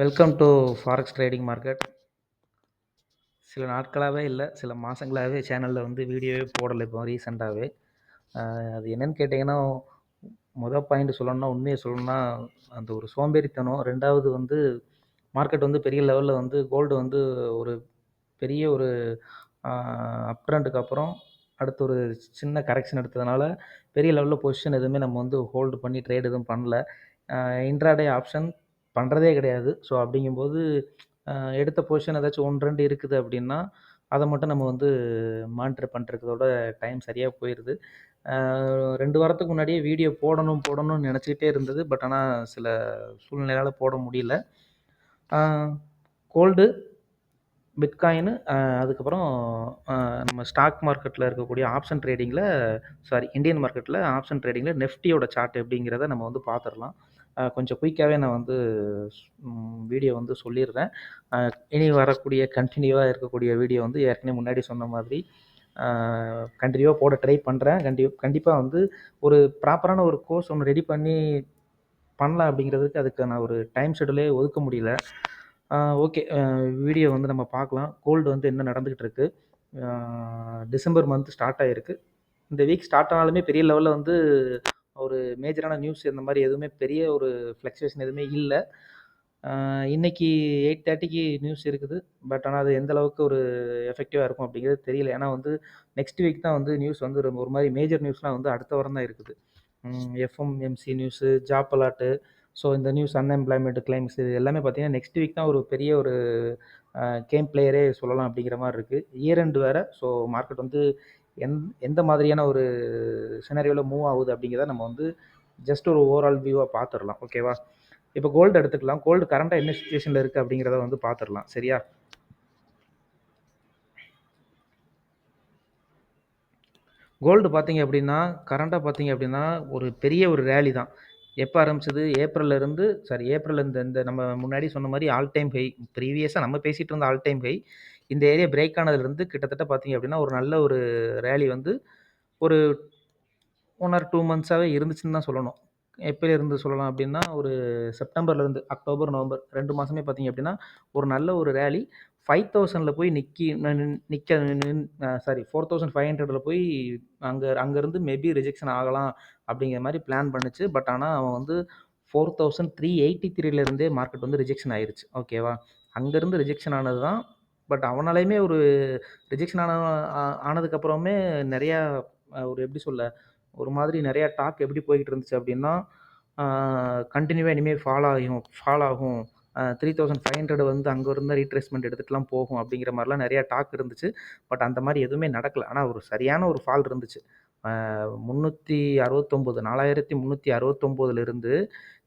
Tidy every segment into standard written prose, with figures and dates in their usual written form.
Welcome to forex trading market. சில நாட்களாகவே இல்லை, சில மாதங்களாகவே சேனலில் வந்து வீடியோவே போடலை. இப்போ ரீசெண்டாகவே அது என்னென்னு கேட்டிங்கன்னா, பாயிண்ட் சொல்லணும்னா, உண்மையை சொல்லணும்னா அந்த ஒரு சோம்பேறித்தனம். ரெண்டாவது வந்து மார்க்கெட் வந்து பெரிய லெவலில் வந்து கோல்டு வந்து ஒரு பெரிய ஒரு அப் ட்ரெண்டுக்கு அப்புறம் அடுத்து ஒரு சின்ன கரெக்ஷன் எடுத்ததுனால பெரிய லெவலில் பொசிஷன் எதுவுமே நம்ம வந்து ஹோல்டு பண்ணி ட்ரேட் எதுவும் பண்ணல. இன்ட்ராடே ஆப்ஷன் பண்ணுறதே கிடையாது. ஸோ அப்படிங்கும்போது எடுத்த பொசிஷன் ஏதாச்சும் 1, 2 இருக்குது அப்படின்னா, அதை மட்டும் நம்ம வந்து மானிட்டர் பண்ணுறதோட டைம் சரியாக போயிடுது. 2 வாரத்துக்கு முன்னாடியே வீடியோ போடணும்னு நினச்சிக்கிட்டே இருந்தது. பட் ஆனால் சில சூழ்நிலையால் போட முடியல. கோல்டு, பிட்காயின், அதுக்கப்புறம் நம்ம ஸ்டாக் மார்க்கெட்டில் இருக்கக்கூடிய ஆப்ஷன் ட்ரேடிங்கில் இந்தியன் மார்க்கெட்டில் ஆப்ஷன் ட்ரேடிங்கில் நெஃப்டியோட சார்ட் எப்படிங்கிறத நம்ம வந்து பார்த்துடலாம். கொஞ்சம் குயிக்காகவே நான் வந்து வீடியோ வந்து சொல்லிடுறேன். இனி வரக்கூடிய கண்டினியூவாக இருக்கக்கூடிய வீடியோ வந்து ஏற்கனவே முன்னாடி சொன்ன மாதிரி கண்டினியூவாக போட ட்ரை பண்ணுறேன். கண்டிப்பாக வந்து ஒரு ப்ராப்பரான ஒரு கோர்ஸ் ஒன்று ரெடி பண்ணலாம். அப்படிங்கிறதுக்கு அதுக்கு நான் ஒரு டைம் ஷெடியூலே ஒதுக்க முடியல. ஓகே, வீடியோ வந்து நம்ம பார்க்கலாம். கோல்டு வந்து என்ன நடந்துக்கிட்டு இருக்கு. டிசம்பர் மந்த் ஸ்டார்ட் ஆகிருக்கு. இந்த வீக் ஸ்டார்ட் ஆனாலுமே பெரிய லெவலில் வந்து ஒரு மேஜரான நியூஸ் இந்த மாதிரி எதுவுமே பெரிய ஒரு ஃப்ளக்சுவேஷன் எதுவுமே இல்லை. இன்றைக்கி 8:30க்கு நியூஸ் இருக்குது. பட் ஆனால் அது எந்த அளவுக்கு ஒரு எஃபெக்டிவாக இருக்கும் அப்படிங்கிறது தெரியல. ஏன்னா வந்து நெக்ஸ்ட் வீக் தான் வந்து நியூஸ் வந்து ஒரு மாதிரி மேஜர் நியூஸ்லாம் வந்து அடுத்த வாரம் தான் இருக்குது. எஃப்எம்எம்சி நியூஸு, ஜாப் அலாட்டு, ஸோ இந்த நியூஸ், அன்எம்ப்ளாய்மெண்ட் கிளைம்ஸ், இது எல்லாமே பார்த்தீங்கன்னா நெக்ஸ்ட் வீக் தான் ஒரு பெரிய ஒரு கேம் பிளேயரே சொல்லலாம் அப்படிங்கிற மாதிரி இருக்குது. இயர் எண்ட் வேறு. ஸோ மார்க்கெட் வந்து எந்த மாதிரியான ஒரு சினாரியோவில் மூவ் ஆகுது அப்படிங்கிறத நம்ம வந்து ஜஸ்ட் ஒரு ஓவரால் வியூவாக பார்த்துடலாம். ஓகேவா? இப்போ கோல்டு எடுத்துக்கலாம். கோல்டு கரண்டாக என்ன சுச்சுவேஷனில் இருக்குது அப்படிங்கிறத வந்து பார்த்துடலாம். சரியா? கோல்டு பார்த்தீங்க அப்படின்னா, கரண்டாக பார்த்தீங்க அப்படின்னா ஒரு பெரிய ஒரு ரேலி தான். எப்போ ஆரம்பிச்சது? ஏப்ரல் இந்த நம்ம முன்னாடி சொன்ன மாதிரி ஆல் டைம் ஹை. ப்ரீவியஸாக நம்ம பேசிகிட்டு இருந்த ஆல் டைம் ஹை இந்த ஏரியா பிரேக் ஆனதுலேருந்து கிட்டத்தட்ட பார்த்தீங்க அப்படின்னா ஒரு நல்ல ஒரு ரேலி வந்து ஒரு 1 or 2 மந்த்ஸாகவே இருந்துச்சுன்னு தான் சொல்லணும். எப்போலேருந்து சொல்லலாம் அப்படின்னா, ஒரு செப்டம்பர்லேருந்து அக்டோபர், நவம்பர் 2 மாதமே பார்த்தீங்க அப்படின்னா ஒரு நல்ல ஒரு ரேலி 5000ல் போய் நிற்க 4500ல் போய் அங்கேருந்து மேபி ரிஜெக்ஷன் ஆகலாம் அப்படிங்கிற மாதிரி பிளான் பண்ணுச்சு. பட் ஆனால் அவன் வந்து 4383லேருந்தே மார்க்கெட் வந்து ரிஜெக்ஷன் ஆயிருச்சு. ஓகேவா? அங்கேருந்து ரிஜெக்ஷன் ஆனது தான். பட் அவனாலையுமே ஒரு ரிஜெக்ஷன் ஆனதுக்கப்புறமே நிறையா ஒரு எப்படி சொல்ல, ஒரு மாதிரி நிறையா டாக் எப்படி போய்கிட்டு இருந்துச்சு அப்படின்னா, கண்டினியூவாக இனிமேல் ஃபால் ஆகும் 3500 வந்து அங்கே இருந்தால் ரீட்ரேஸ்மெண்ட் எடுத்துகிட்டுலாம் போகும் அப்படிங்கிற மாதிரிலாம் நிறையா டாக் இருந்துச்சு. பட் அந்த மாதிரி எதுவுமே நடக்கலை. ஆனால் ஒரு சரியான ஒரு ஃபால் இருந்துச்சு. 369 4369லேருந்து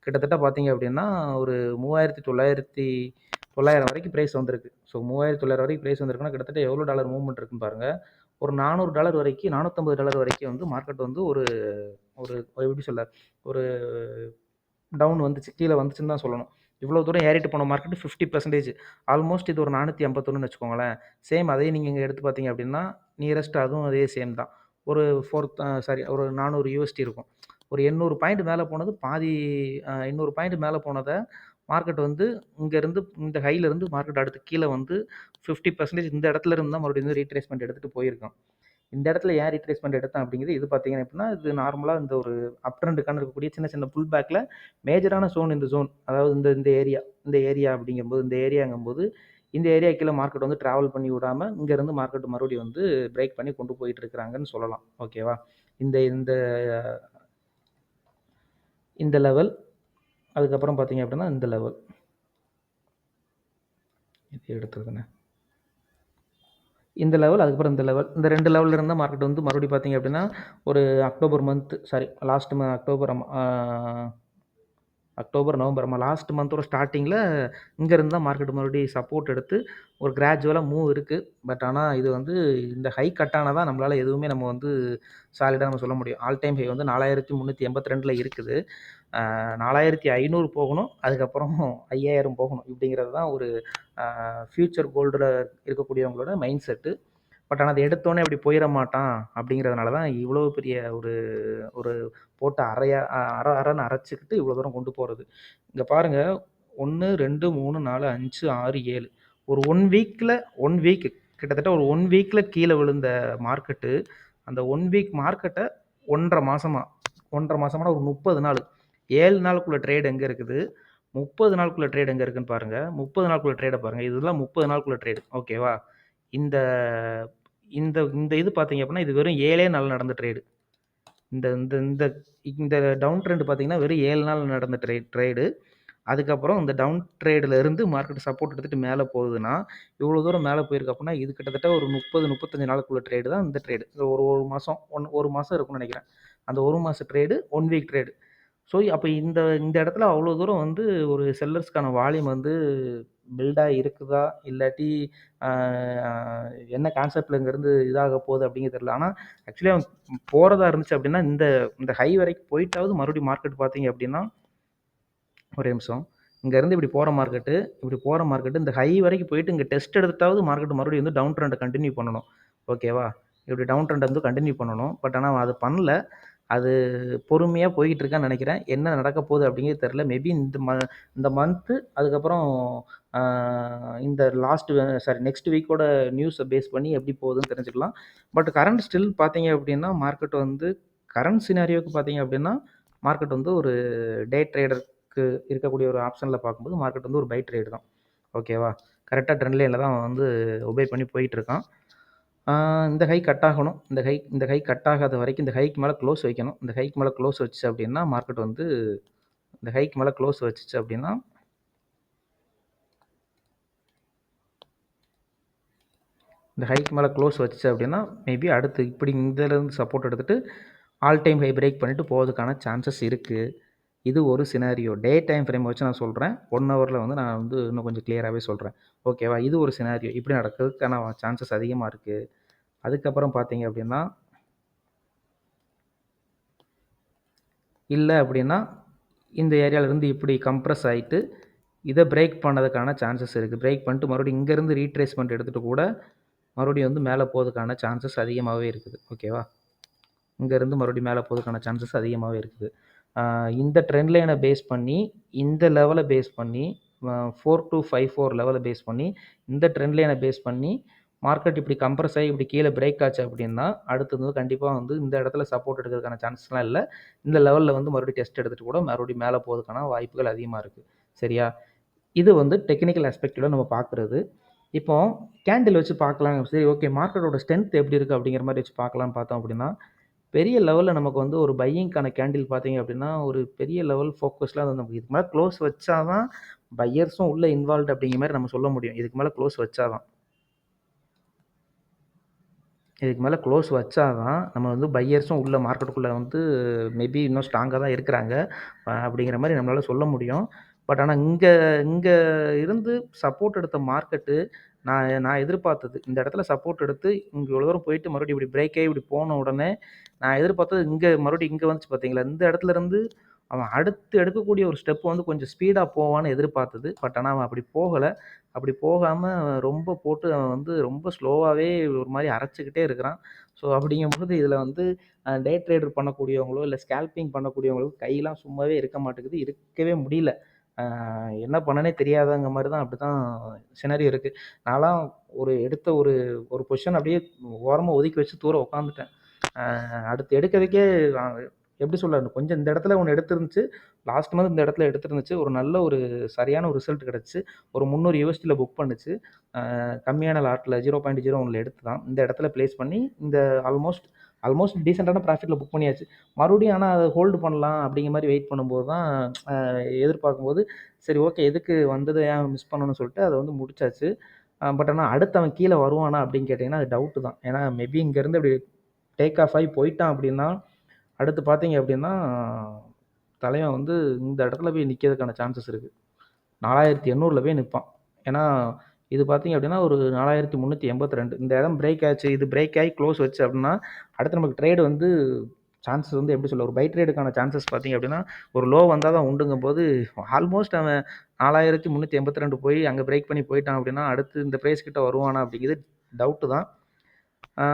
கிட்டத்தட்ட பார்த்தீங்க அப்படின்னா ஒரு 3900 வரைக்கும் ப்ரைஸ் வந்திருக்கு. ஸோ 3900 வரைக்கும் ப்ரைஸ் வந்திருக்குன்னா கிட்டத்தட்ட எவ்வளோ டாலர் மூவ்மெண்ட் இருக்குன்னு பாருங்கள். ஒரு $400 வரைக்கும், $450 வரைக்கும் வந்து மார்க்கெட் வந்து ஒரு ஒரு எப்படி சொல்ல, ஒரு டவுன் வந்துச்சு, கீழே வந்துச்சுன்னு தான் சொல்லணும். இவ்வளோ தூரம் ஏறிட்டு போன மார்க்கெட் 50% ஆல்மோஸ்ட் இது ஒரு 451ன்னு வச்சுக்கோங்களேன். சேம் அதே நீங்கள் இங்கே எடுத்து பார்த்தீங்க அப்படின்னா நியரஸ்ட் அதுவும் அதே சேம் தான். ஒரு ஒரு 400 USD இருக்கும். ஒரு 800 பாயிண்ட் மேலே போனது பாதி 800 பாயிண்ட் மேலே போனதை மார்க்கெட் வந்து இங்கேருந்து இந்த ஹையிலேருந்து மார்க்கெட் அடுத்து கீழே வந்து 50% இந்த இடத்துல இருந்து தான் மறுபடியும் வந்து ரீட்ரேஸ்மெண்ட் எடுத்துகிட்டு போயிருக்கோம். இந்த இடத்துல ஏன் ரீட்ரேஸ்மெண்ட் எடுத்தேன் அப்படிங்கிறது இது பார்த்தீங்கன்னா எப்படின்னா, இது நார்மலாக இந்த ஒரு அப் ட்ரெண்டுக்கான இருக்கக்கூடிய சின்ன சின்ன புல் பேக்கில் மேஜரான இந்த ஜோன், அதாவது இந்த ஏரியா அப்படிங்கும்போது இந்த ஏரியா கீழே மார்க்கெட் வந்து ட்ராவல் பண்ணி விடாமல் இங்கேருந்து மார்க்கெட் மறுபடியும் வந்து பிரேக் பண்ணி கொண்டு போயிட்டு இருக்கிறாங்கன்னு சொல்லலாம். ஓகேவா? இந்த இந்த இந்த லெவல், அதுக்கப்புறம் பார்த்தீங்க அப்படின்னா இந்த லெவல் இது எடுத்துருக்குண்ணே. இந்த லெவல், அதுக்கப்புறம் இந்த லெவல், இந்த 2 லெவலில் இருந்தால் மார்க்கெட் வந்து மறுபடியும் பார்த்தீங்க அப்படின்னா ஒரு அக்டோபர், நவம்பர் லாஸ்ட் மந்தோட ஸ்டார்டிங்கில் இங்கேருந்து தான் மார்க்கெட் மறுபடியும் சப்போர்ட் எடுத்து ஒரு கிராஜுவலாக மூவ் இருக்குது. பட் ஆனால் இது வந்து இந்த ஹை கட் ஆனால் தான் நம்மளால் எதுவுமே நம்ம வந்து சாலிடாக நம்ம சொல்ல முடியும். ஆல் டைம் ஹை வந்து 4382ல் இருக்குது. 4500 போகணும், அதுக்கப்புறம் 5000 போகணும். இப்படிங்கிறது தான் ஒரு ஃப்யூச்சர் கோல்டில் இருக்கக்கூடியவங்களோட மைண்ட் செட்டு. பட் ஆனால் அது எடுத்தோடனே அப்படி போயிட மாட்டான் அப்படிங்கிறதுனால தான் இவ்வளோ பெரிய ஒரு ஒரு போட்டு அரைன்னு அரைச்சிக்கிட்டு இவ்வளோ தூரம் கொண்டு போகிறது. இங்கே பாருங்கள், 1, 2, 3, 4, 5, 6, 7 ஒரு 1 வீக் கிட்டத்தட்ட ஒரு 1 வீக்ல கீழ விழுந்த மார்க்கெட்டு, அந்த 1 வீக் மார்க்கெட்ட 1 1/2 மாசமா 1 1/2 மாசமானா ஒரு 30 நாள். 7 நாளுக்குள்ள ட்ரேட் எங்க இருக்குது? 30 நாளுக்குள்ள ட்ரேட் எங்க இருக்குன்னு பாருங்க. 30 நாளுக்குள்ள ட்ரேட பாருங்க. இதெல்லாம் 30 நாளுக்குள்ள ட்ரேட். ஓகேவா? இந்த இந்த இந்த இது பார்த்தீங்க அப்படின்னா, இது வெறும் 7 நாள்ல நடந்த ட்ரேடு. இந்த இந்த இந்த இந்த டவுன் ட்ரெண்ட் பார்த்தீங்கன்னா, வெறும் 7 நாள் நடந்த ட்ரேடு. அதுக்கப்புறம் இந்த டவுன் ட்ரேடுல இருந்து மார்க்கெட் சப்போர்ட் எடுத்துட்டு மேல போகுதுன்னா, இவ்வளோ தூரம் மேல போயிருக்கு அப்படின்னா, இது கிட்டத்தட்ட ஒரு 30, 35 நாளுக்குள்ள ட்ரேடு தான் இந்த ட்ரேடு. ஒரு 1 மாசம் 1 மாசம் இருக்கும்னு நெனைக்கிறேன். அந்த 1 மாச ட்ரேடு 1 வீக் ட்ரேடு. ஸோ, அப்ப இந்த இந்த இடத்துல அவ்வளோ தூரம் வந்து ஒரு செல்லர்ஸ்க்கான வால்யூம் வந்து பில்டா இருக்குதா? இல்லாட்டி அ என்ன கான்செப்ட்ல இங்கேருந்து இதாக போகுது அப்படிங்கிறது தெரியல. ஆனா, ஆக்சுவலி அவன் போறதா இருந்துச்சு அப்படின்னா, இந்த இந்த ஹை வரைக்கும் போயிட்டாவது மறுபடியும் மார்க்கெட் பார்த்தீங்க அப்படின்னா, ஒரே நிமிஷம். இங்கேருந்து இப்படி போற மார்க்கெட் இந்த ஹை வரைக்கும் போயிட்டு இங்க டெஸ்ட் எடுத்துட்டாவது மார்க்கெட் மறுபடியும் வந்து டவுன் ட்ரெண்ட கன்டின்யூ பண்ணணும். ஓகேவா? இப்படி டவுன் ட்ரெண்ட வந்து கன்டின்யூ பண்ணணும். பட் ஆனா அவன் அத பண்ணல. அது பொறுமையா போய்க்கிட்டு இருக்கான்னு நெனைக்கிறேன். என்ன நடக்க போகுது அப்படிங்கிறது தெரியல. மேபி இந்த மந்த்து அதுக்கப்புறம் அ இந்த நெக்ஸ்ட் வீக்கோட நியூஸ பேஸ் பண்ணி எப்படி போகுதுன்னு தெரிஞ்சுக்கலாம். பட் கரண்ட் ஸ்டில் பார்த்தீங்க அப்படின்னா, மார்க்கெட் வந்து கரண்ட் சினாரியோக்கு பார்த்தீங்க அப்படின்னா, மார்க்கெட் வந்து ஒரு டே ட்ரேடருக்கு இருக்கக்கூடிய ஒரு ஆப்ஷன்ல பார்க்கும்போது, மார்க்கெட் வந்து ஒரு பை ட்ரேடு தான். ஓகேவா? கரெக்ட்டா ட்ரெண்ட் லைன்ல தான் அவன் வந்து ஒபே பண்ணி போயிட்டுருக்கான். இந்த ஹை கட் ஆகணும். இந்த ஹை கட் ஆகாத வரைக்கும் இந்த ஹைக்கு மேல க்ளோஸ் வைக்கணும். இந்த ஹைக்கு மேல க்ளோஸ் வச்சுச்சு அப்படின்னா, மார்க்கெட் வந்து இந்த ஹைக்கு மேல க்ளோஸ் வச்சுச்சு அப்படின்னா இந்த ஹைக்கு மேல க்ளோஸ் வச்சுச்சு அப்படின்னா, மேபி அடுத்து இப்படி இதிலேருந்து சப்போர்ட் எடுத்துட்டு, ஆல் டைம் ஹை பிரேக் பண்ணிட்டு போவதுக்கான சான்சஸ் இருக்கு. இது ஒரு சினாரியோ. டே டைம் ஃப்ரேம் வச்சு நான் சொல்றேன். 1 ஹவர்ல வந்து நான் வந்து இன்னும் கொஞ்சம் கிளியராவே சொல்றேன். ஓகேவா? இது ஒரு சினாரியோ. இப்படி நடக்கிறதுக்கான சான்சஸ் அதிகமா இருக்கு. அதுக்கப்புறம் பார்த்தீங்க அப்படின்னா, இல்ல அப்படின்னா, இந்த ஏரியாலருந்து இப்படி கம்ப்ரஸ் ஆயிட்டு, இத பிரேக் பண்ணதுக்கான சான்சஸ் இருக்கு. பிரேக் பண்ணிட்டு மறுபடியும் இங்கேருந்து ரீட்ரேஸ்மென்ட் எடுத்துட்டு கூட, மறுபடியும் வந்து மேல போறதுக்கான சான்சஸ் அதிகமாவே இருக்குது. ஓகேவா? இங்கேருந்து மறுபடியும் மேல போறதுக்கான சான்சஸ் அதிகமாவே இருக்குது. இந்த ட்ரெண்ட் லைன பேஸ் பண்ணி, இந்த லெவல பேஸ் பண்ணி 4254 லெவல பேஸ் பண்ணி, இந்த ட்ரெண்ட் லைன பேஸ் பண்ணி, மார்க்கெட் இப்படி கம்ப்ரஸ் ஆகி இப்படி கீழ பிரேக் ஆச்சு அப்படின்னா, அடுத்தது வந்து கண்டிப்பா வந்து இந்த இடத்துல சப்போர்ட் எடுக்கிறதுக்கான சான்சஸ்லாம் இல்ல. இந்த லெவல்ல வந்து மறுபடியும் டெஸ்ட் எடுத்துட்டு கூட மறுபடியும் மேல போறதுக்கான வாய்ப்புகள் அதிகமா இருக்கு. சரியா? இது வந்து டெக்னிக்கல் ஆஸ்பெக்ட்ல நம்ம பார்க்குறது. இப்போ கேண்டில் வச்சு பார்க்கலாம். சரி ஓகே மார்க்கெட்டோட ஸ்ட்ரென்த் எப்படி இருக்கு அப்படிங்கிற மாரி வச்சு பார்க்கலான்னு பார்த்தோம் அப்படின்னா, பெரிய லெவல்ல நமக்கு வந்து ஒரு பையிங்க்கான கேண்டில் பார்த்தீங்க அப்படின்னா, ஒரு பெரிய லெவல் ஃபோக்கஸ்ல அது நமக்கு இதுக்கு மேல க்ளோஸ் வச்சா தான் பையர்ஸும் உள்ள இன்வால்வ்ட் அப்படிங்கிற மாரி நம்ம சொல்ல முடியும். இதுக்கு மேல க்ளோஸ் வச்சா தான். இதுக்கு மேல க்ளோஸ் வச்சா தான், நம்ம வந்து பையர்ஸும் உள்ள மார்க்கெட்டுக்குள்ள வந்து மேபி இன்னும் ஸ்ட்ராங்கா தான் இருக்கிறாங்க. அப்படிங்கிற மாரி நம்மளால சொல்ல முடியும். பட் ஆனா இங்க இங்க இருந்து சப்போர்ட் எடுத்த மார்க்கெட்டு, நான் நான் எதிர்பார்த்தது. இந்த இடத்துல சப்போர்ட் எடுத்து இங்க இவ்வளோ தூரம் போயிட்டு மறுபடியும் இப்படி பிரேக் ஆகி இப்படி போன உடனே, நான் எதிர்பார்த்தது மறுபடியும் இங்க வந்துச்சு பார்த்தீங்களா? இந்த இடத்துல இருந்து அவன் அடுத்து எடுக்கக்கூடிய ஒரு ஸ்டெப் வந்து கொஞ்சம் ஸ்பீடா போவான்னு எதிர்பார்த்தது. பட் ஆனா அவன் அப்படி போகல. அப்படி போகாம ரொம்ப போட்டு அவன் வந்து ரொம்ப ஸ்லோவாவே ஒரு மாரி அரைச்சுக்கிட்டே இருக்கிறான். ஸோ அப்படிங்கும்போது இதில வந்து டே ட்ரேடர் பண்ணக்கூடியவங்களோ, இல்ல ஸ்கேல்பிங் பண்ணக்கூடியவங்களோ கையெல்லாம் சும்மாவே இருக்க மாட்டேங்குது. இருக்கவே முடியல. அ என்ன பண்ணனே தெரியாதங்க மாரி தான் அப்படிதான் சினாரியோ இருக்கு. நான்லாம் எடுத்த ஒரு ஒரு பொசிஷன் அப்படியே ஓரமா ஒதுக்கி வச்சு தூர உட்காந்துட்டேன். அடுத்து எடுக்கிறதுக்கே அ எப்படி சொல்ல கொஞ்சம் இந்த இடத்துல ஒண்ணு எடுத்திருந்துச்சு. லாஸ்ட் மந்த் இந்த இடத்துல எடுத்திருந்துச்சு. ஒரு நல்ல ஒரு சரியான ஒரு ரிசல்ட் கிடைச்சுச்சு. ஒரு 300 யூஎஸ்டில புக் பண்ணுச்சு. கம்மியான லாட்ல 0.01ல எடுத்து தான். இந்த இடத்துல பிளேஸ் பண்ணி இந்த ஆல்மோஸ்ட் ஆல்மோஸ்ட் டீசென்ட்டான ப்ராஃபிட்ல புக் பண்ணியாச்சு. மறுபடியும் ஆனா அத ஹோல்டு பண்ணலாம் அப்படிங்கிற மாரி வெயிட் பண்ணும்போது தான் எதிர்பார்க்கும்போது, சரி ஓகே எதுக்கு வந்தத ஏன் மிஸ் பண்ணணும்னு சொல்லிட்டு அத வந்து முடிச்சாச்சு. பட் ஆனா அடுத்து அவன் கீழ வருவானா அப்படின்னு கேட்டீங்கன்னா, அது டவுட் தான். ஏன்னா மேபி இங்கருந்து அப்படி டேக் ஆஃப் ஆகி போயிட்டான் அப்படின்னா, அடுத்து பார்த்தீங்க அப்படின்னா, தலைவன் வந்து இந்த இடத்துல போய் நிக்கிறதுக்கான சான்சஸ் இருக்கு. 4800ல போய் நிப்பான். ஏன்னா, இது பார்த்தீங்க அப்படின்னா, ஒரு 4382 இந்த இடம் பிரேக் ஆச்சு. இது பிரேக் ஆகி க்ளோஸ் வச்சு அப்படின்னா, அடுத்து நமக்கு ட்ரேட் வந்து சான்சஸ் வந்து எப்படி சொல்ல, ஒரு பை ட்ரேடுக்கான சான்சஸ் பார்த்தீங்க அப்படின்னா, ஒரு லோ வந்தா தான் உண்டுங்கும்போது, ஆல்மோஸ்ட் அவன் 4382 போய் அங்க பிரேக் பண்ணி போயிட்டான் அப்படின்னா, அடுத்து இந்த பிரைஸ் கிட்ட வருவானா அப்படிங்கிறது டவுட்டு தான். ஆ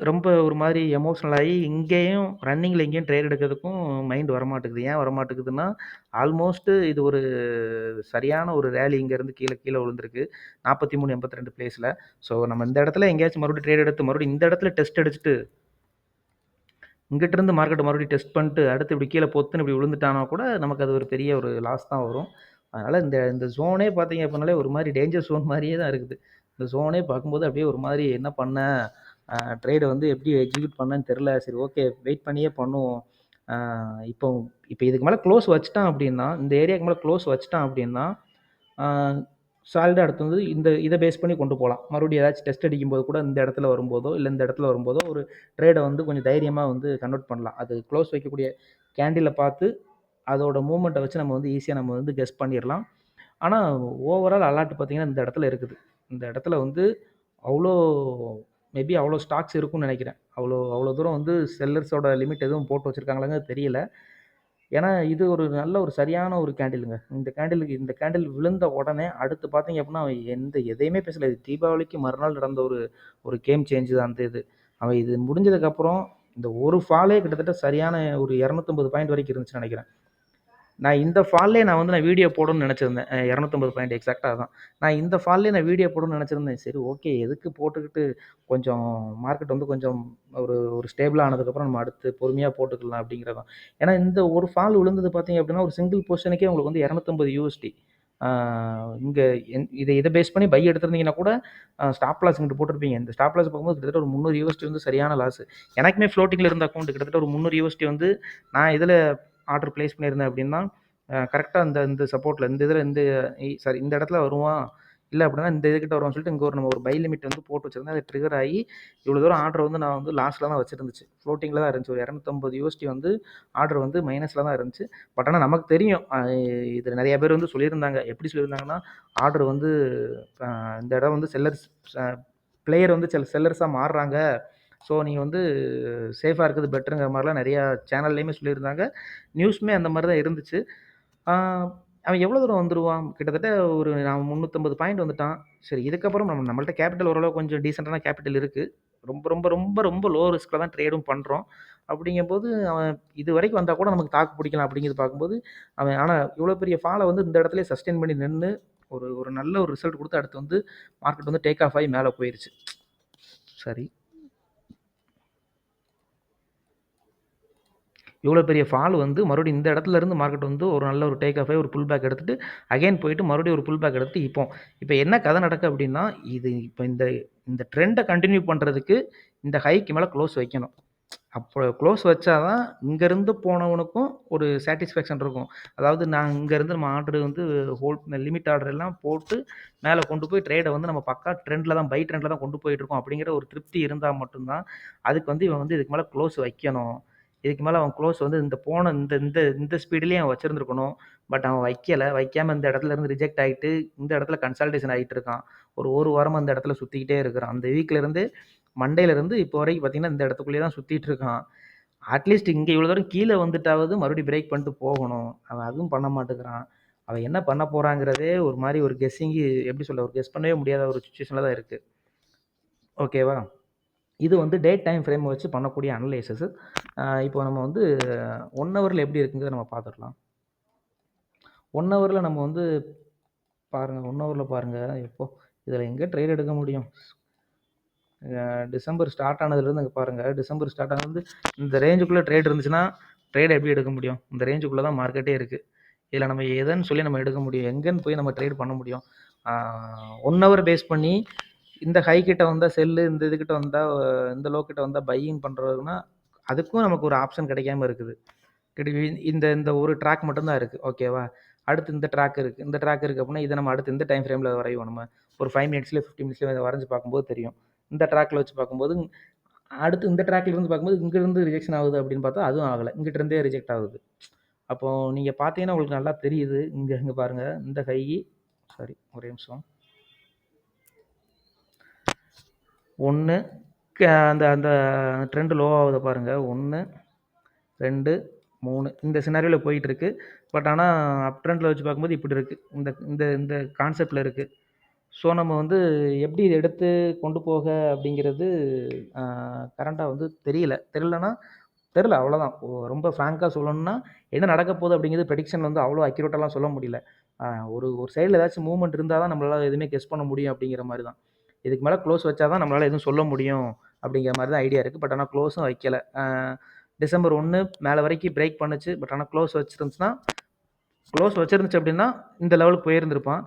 ரொம்ப ஒரு மாதிரி எமோஷனல் ஆகி இங்கேயும் ரன்னிங்கில் எங்கேயும் ட்ரேட் எடுக்கிறதுக்கும் மைண்ட் வரமாட்டேங்குது. ஏன் வரமாட்டேங்குதுன்னா, ஆல்மோஸ்ட்டு இது ஒரு சரியான ஒரு ரேலி இங்கேருந்து கீழே கீழே விழுந்திருக்கு. 43, 82 பிளேஸில். ஸோ நம்ம இந்த இடத்துல எங்கேயாச்சும் மறுபடியும் ட்ரேட் எடுத்து மறுபடியும் இந்த இடத்துல டெஸ்ட் அடிச்சுட்டு இங்கிட்டிருந்து மார்க்கெட்டை மறுபடியும் டெஸ்ட் பண்ணிட்டு அடுத்து இப்படி கீழே பொத்துன்னு இப்படி விழுந்துட்டானா கூட நமக்கு அது ஒரு பெரிய ஒரு லாஸ் தான் வரும். அதனால் இந்த இந்த ஜோனே பார்த்தீங்க அப்படின்னாலே ஒரு மாதிரி டேஞ்சர் ஜோன் மாதிரியே தான் இருக்குது. இந்த ஜோனே பார்க்கும்போது அப்படியே ஒரு மாதிரி என்ன பண்ண ட்ரேடை வந்து எப்படி எக்ஸிக்யூட் பண்ணேன்னு தெரில. சரி ஓகே வெயிட் பண்ணியே பண்ணுவோம். இப்போ இப்போ இதுக்கு மேலே க்ளோஸ் வச்சுட்டான் அப்படின்னா இந்த ஏரியாவுக்கு மேலே க்ளோஸ் வச்சுட்டான் அப்படின்னா சாலிடாக அடுத்து வந்து இதை பேஸ் பண்ணி கொண்டு போகலாம். மறுபடியும் ஏதாச்சும் டெஸ்ட் அடிக்கும்போது கூட இந்த இடத்துல வரும்போதோ இல்லை இந்த இடத்துல வரும்போதோ ஒரு ட்ரேடை வந்து கொஞ்சம் தைரியமாக வந்து கன்வெர்ட் பண்ணலாம். அது க்ளோஸ் வைக்கக்கூடிய கேண்டிலை பார்த்து அதோட மூவ்மெண்ட்டை வச்சு நம்ம வந்து ஈஸியாக நம்ம வந்து கெஸ் பண்ணிடலாம். ஆனால் ஓவரால் அலாட் பார்த்திங்கன்னா இந்த இடத்துல இருக்குது. இந்த இடத்துல வந்து அவ்வளோ மேபி அவ்வளோ ஸ்டாக்ஸ் இருக்கும்னு நினைக்கிறேன். அவ்வளோ தூரம் வந்து செல்லர்ஸோட லிமிட் எதுவும் போட்டு வச்சுருக்காங்களாங்க தெரியல. ஏன்னா இது ஒரு நல்ல ஒரு சரியான ஒரு கேண்டிலுங்க. இந்த கேண்டில் விழுந்த உடனே அடுத்து பார்த்தீங்க அப்படின்னா அவன் எதையுமே பேசல. இது தீபாவளிக்கு மறுநாள் நடந்த ஒரு கேம் சேஞ்ச் தான் அந்த இது. அவன் இது முடிஞ்சதுக்கப்புறம் இந்த ஒரு ஃபாலே கிட்டத்தட்ட சரியான ஒரு 250 பாயிண்ட் வரைக்கும் இருந்துச்சுன்னு நினைக்கிறேன். நான் இந்த ஃபால்லே நான் வீடியோ போடணும்னு நினச்சிருந்தேன். 250 பாயிண்ட் எக்ஸாக்டாக தான். நான் இந்த ஃபால்லே நான் வீடியோ போடணும்னு நினச்சிருந்தேன். சரி ஓகே எதுக்கு போட்டுக்கிட்டு கொஞ்சம் மார்க்கெட் வந்து கொஞ்சம் ஒரு ஒரு ஸ்டேபிள் ஆனதுக்கப்புறம் நம்ம அடுத்து பொறுமையாக போட்டுக்கலாம் அப்படிங்கிறது தான். ஏன்னா இந்த ஒரு ஃபால் விழுந்தது பார்த்தீங்க அப்படின்னா ஒரு சிங்கிள் பொசிஷனுக்கே உங்களுக்கு வந்து $250. இங்கே இதை பேஸ் பண்ணி பை எடுத்திருந்தீங்கன்னா கூட ஸ்டாப் லாஸ் இங்கிட்டு போட்டிருப்பீங்க. இந்த ஸ்டாப் லாஸ் பார்க்கும்போது கிட்டத்தட்ட ஒரு $300 வந்து சரியான லாஸ். எனக்குமே ஃப்ளோட்டிங்கில் இருந்த அக்கௌண்ட் கிட்டத்தட்ட ஒரு $300 வந்து நான் இதில் ஆர்டர் ப்ளேஸ் பண்ணியிருந்தேன் அப்படின்னா கரெக்டாக இந்த சப்போர்ட்டில் இந்த இதில் இந்த இடத்துல வருவான் இல்லை அப்படின்னா இந்த இதுக்கிட்ட வருவான்னு சொல்லிட்டு இங்கே நம்ம ஒரு பை லிமிட் வந்து போட்டு வச்சுருந்தேன். அது ட்ரிகர் ஆகி இவ்வளோ தூரம் ஆர்டர் வந்து நான் வந்து லாஸ்ட்டில் தான் வச்சுருந்துச்சு. ஃப்ளோட்டிங்கில் தான் இருந்துச்சு. ஒரு $250 வந்து ஆர்டர் வந்து மைனஸில் தான் இருந்துச்சு. பட் ஆனால் நமக்கு தெரியும் இது நிறைய பேர் வந்து சொல்லியிருந்தாங்க. எப்படி சொல்லியிருந்தாங்கன்னா ஆர்டர் வந்து இந்த இடம் வந்து பிளேயர் வந்து செல்லர்ஸாக மாறுறாங்க. ஸோ நீங்கள் வந்து சேஃபாக இருக்கிறது பெட்டருங்கிற மாதிரிலாம் நிறையா சேனல்லையுமே சொல்லியிருந்தாங்க. நியூஸுமே அந்த மாதிரி தான் இருந்துச்சு. அவன் எவ்வளோ தூரம் வந்துடுவான்? கிட்டத்தட்ட நான் 350 பாயிண்ட் வந்துட்டான். சரி இதுக்கப்புறம் நம்மள்ட்ட கேபிட்டல் ஓரளவு கொஞ்சம் டீசெண்டான கேபிட்டல் இருக்குது. ரொம்ப ரொம்ப ரொம்ப ரொம்ப லோ ரிஸ்கில் தான் ட்ரேடும் பண்ணுறோம். அப்படிங்கும்போது அவன் இது வரைக்கும் வந்தால் கூட நமக்கு தாக்கு பிடிக்கலாம் அப்படிங்கிறது பார்க்கும்போது அவன் ஆனால் இவ்வளோ பெரிய ஃபாலை வந்து இந்த இடத்துல சஸ்டெயின் பண்ணி நின்று ஒரு நல்ல ஒரு ரிசல்ட் கொடுத்து அடுத்து வந்து மார்க்கெட் வந்து டேக் ஆஃப் ஆகி மேலே போயிடுச்சு. சரி இவ்வளோ பெரிய ஃபால் வந்து மறுபடியும் இந்த இடத்துல இருந்து மார்க்கெட் வந்து ஒரு நல்ல ஒரு டேக் ஆஃப் ஆகி ஒரு புல் பேக் எடுத்துகிட்டு அகைன் போயிட்டு மறுபடியும் ஒரு புல் பேக் எடுத்துட்டு இப்போ என்ன கதை நடக்கு அப்படின்னா இப்போ இந்த ட்ரெண்டை கண்டினியூ பண்ணுறதுக்கு இந்த ஹைக்கு மேலே க்ளோஸ் வைக்கணும். அப்போ க்ளோஸ் வச்சா தான் இங்கேருந்து போனவனுக்கும் ஒரு சாட்டிஸ்ஃபேக்ஷன் இருக்கும். அதாவது நான் இங்கேருந்து நம்ம ஆர்டர் வந்து லிமிட் ஆர்டர் எல்லாம் போட்டு மேலே கொண்டு போய் ட்ரேடை வந்து நம்ம பக்கா ட்ரெண்டில் தான் பை ட்ரெண்டில் தான் கொண்டு போயிட்டுருக்கோம் அப்படிங்கிற ஒரு திருப்தி இருந்தால் மட்டும்தான் அதுக்கு வந்து இவன் வந்து இதுக்கு மேலே க்ளோஸ் வைக்கணும். இதுக்கு மேலே அவன் க்ளோஸ் வந்து இந்த ஸ்பீட்லேயே அவன் வச்சுருந்துருக்கணும். பட் அவன் வைக்காமல் இந்த இடத்துல இருந்து ரிஜெக்ட் ஆகிட்டு இந்த இடத்துல கன்சல்டேஷன் ஆகிட்டு இருக்கான். ஒரு வாரமாக அந்த இடத்துல சுற்றிக்கிட்டே இருக்கிறான். அந்த வீக்லேருந்து மண்டேலேருந்து இப்போ வரைக்கும் பார்த்தீங்கன்னா இந்த இடத்துக்குள்ளேயே தான் சுற்றிட்டு இருக்கான். அட்லீஸ்ட் இங்கே இவ்வளோ தூரம் கீழே வந்துட்டாவது மறுபடியும் பிரேக் பண்ணிட்டு போகணும். அவன் அதுவும் பண்ண மாட்டேங்கிறான். அவன் என்ன பண்ண போகிறாங்கிறதே ஒரு மாதிரி ஒரு கெஸ்ஸிங்கு எப்படி சொல்ல ஒரு கெஸ் பண்ணவே முடியாத ஒரு சுச்சுவேஷனில் தான் இருக்குது. ஓகேவா? இது வந்து டேட் டைம் ஃப்ரேம் வச்சு பண்ணக்கூடிய அனலைசிஸ். இப்போ நம்ம வந்து 1 ஹவரில் எப்படி இருக்குங்கிறத நம்ம பார்த்துடலாம். 1 ஹவரில் நம்ம வந்து பாருங்கள் 1 ஹவரில் பாருங்கள். இதில் எங்கே ட்ரேட் எடுக்க முடியும்? டிசம்பர் ஸ்டார்ட் ஆனதுலேருந்து அங்கே பாருங்கள். டிசம்பர் ஸ்டார்ட் ஆனது இந்த ரேஞ்சுக்குள்ளே ட்ரேட் இருந்துச்சுன்னா ட்ரேட் எப்படி எடுக்க முடியும்? இந்த ரேஞ்சுக்குள்ளே தான் மார்க்கெட்டே இருக்குது. இதில் நம்ம எதுன்னு சொல்லி நம்ம எடுக்க முடியும்? எங்கேன்னு போய் நம்ம ட்ரேட் பண்ண முடியும்? 1 ஹவர் பேஸ் பண்ணி இந்த ஹை கிட்ட வந்தால் செல்லு, இந்த இதுக்கிட்ட வந்தால் இந்த லோ கிட்ட வந்தால் பையிங் பண்ணுறதுன்னா அதுக்கும் நமக்கு ஒரு ஆப்ஷன் கிடைக்காம இருக்குது. இந்த ஒரு ட்ராக் மட்டும்தான் இருக்குது. ஓகேவா? அடுத்து இந்த ட்ராக் இருக்குது. இந்த ட்ராக் இருக்குது அப்படின்னா இதை நம்ம அடுத்து இந்த டைம் ஃப்ரேமில் வரைவோம். நம்ம ஒரு 5 மினிட்ஸ்லேயே 15 மினிட்ஸ்லேயே வரைஞ்சி பார்க்கும்போது தெரியும். இந்த ட்ராக்கில் வச்சு பார்க்கும்போது அடுத்து இந்த ட்ராக்ல இருந்து பார்க்கும்போது இங்கேருந்து ரிஜெக்ஷன் ஆகுது அப்படின்னு பார்த்தா அதுவும் ஆகலை. இங்கிட்டிருந்தே ரிஜெக்ட் ஆகுது. அப்போது நீங்கள் பார்த்தீங்கன்னா உங்களுக்கு நல்லா தெரியுது. இங்கே பாருங்கள் இந்த ஹை ஒரே நிமிஷம் 1 அந்த அந்த ட்ரெண்டு லோ ஆகுது பாருங்கள். 1 2 3 இந்த சினாரியோவில் போயிட்டுருக்கு. பட் ஆனால் அப் ட்ரெண்டில் வச்சு பார்க்கும்போது இப்படி இருக்குது. இந்த இந்த இந்த கான்செப்டில் இருக்குது. ஸோ நம்ம வந்து எப்படி இத எடுத்து கொண்டு போக அப்படிங்கிறது கரண்டா வந்து தெரியலன்னா தெரில அவ்வளோதான். ரொம்ப ஃப்ராங்க்கா சொல்லணும்னா, என்ன நடக்க போகுது அப்படிங்கிறது ப்ரெடிக்ஷன் வந்து அவ்வளோ அக்யூரேட்டாலாம் சொல்ல முடியல. அ ஒரு ஒரு சைடுல ஏதாச்சும் மூவ்மெண்ட் இருந்தா தான் நம்மளால எதுவுமே கெஸ் பண்ண முடியும் அப்படிங்கிற மாரி தான். இதுக்கு மேல க்ளோஸ் வச்சா தான் நம்மளால எதுவும் சொல்ல முடியும் அப்படிங்கிற மாரி தான் ஐடியா இருக்கு. பட் ஆனா க்ளோஸும் வைக்கல. டிசம்பர் 1 மேல வரைக்கும் பிரேக் பண்ணுச்சு. பட் ஆனா க்ளோஸ் வச்சிருந்துச்சு அப்படின்னா, இந்த லெவலுக்கு போயிருந்திருப்பான்.